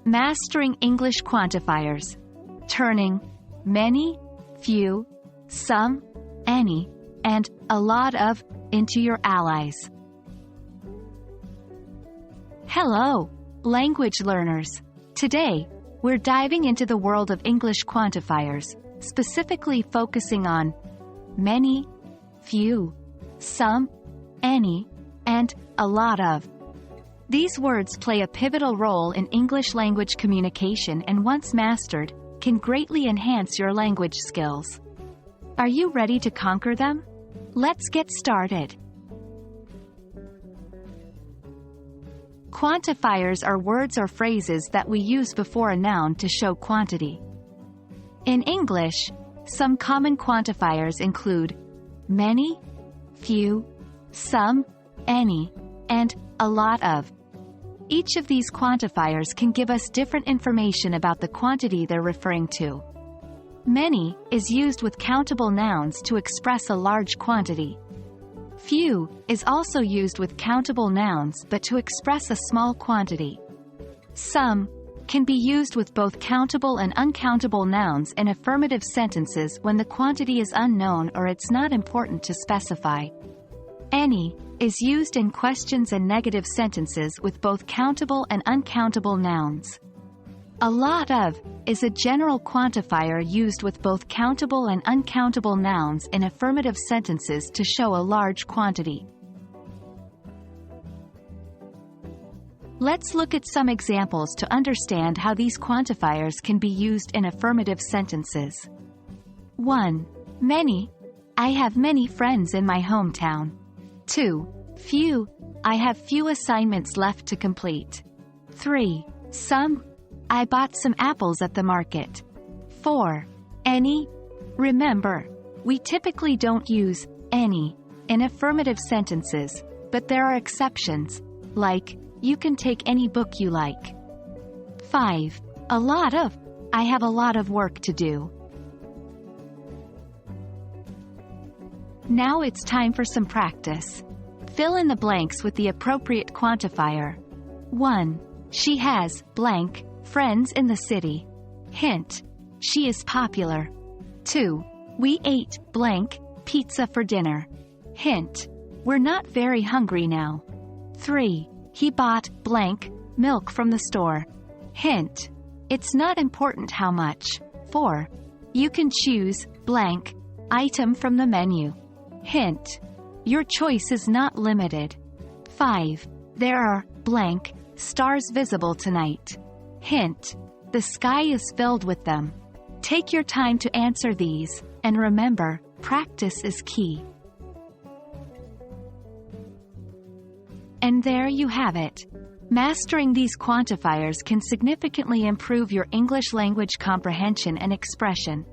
Mastering English Quantifiers. Turning many, few, some, any, and a lot of into your allies. Hello, language learners. Today, we're diving into the world of English quantifiers, specifically focusing on many, few, some, any, and a lot of. These words play a pivotal role in English language communication and once mastered, can greatly enhance your language skills. Are you ready to conquer them? Let's get started. Quantifiers are words or phrases that we use before a noun to show quantity. In English, some common quantifiers include many, few, some, any, and a lot of. Each of these quantifiers can give us different information about the quantity they're referring to. Many is used with countable nouns to express a large quantity. Few is also used with countable nouns but to express a small quantity. Some can be used with both countable and uncountable nouns in affirmative sentences when the quantity is unknown or it's not important to specify. Any is used in questions and negative sentences with both countable and uncountable nouns. A lot of is a general quantifier used with both countable and uncountable nouns in affirmative sentences to show a large quantity. Let's look at some examples to understand how these quantifiers can be used in affirmative sentences. 1. Many. I have many friends in my hometown. 2. Few. I have few assignments left to complete. 3. Some. I bought some apples at the market. 4. Any. Remember, we typically don't use any in affirmative sentences, but there are exceptions, like, you can take any book you like. 5. A lot of. I have a lot of work to do. Now it's time for some practice. Fill in the blanks with the appropriate quantifier. 1. She has, blank, friends in the city. Hint. She is popular. 2. We ate, blank, pizza for dinner. Hint. We're not very hungry now. 3. He bought, blank, milk from the store. Hint. It's not important how much. 4. You can choose, blank, item from the menu. Hint. Your choice is not limited. 5. There are, blank, stars visible tonight. Hint. The sky is filled with them. Take your time to answer these, and remember, practice is key. And there you have it. Mastering these quantifiers can significantly improve your English language comprehension and expression.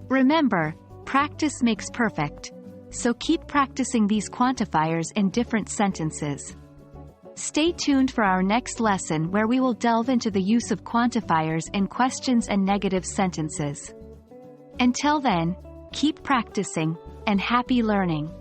Remember, practice makes perfect. So keep practicing these quantifiers in different sentences. Stay tuned for our next lesson where we will delve into the use of quantifiers in questions and negative sentences. Until then, keep practicing, and happy learning.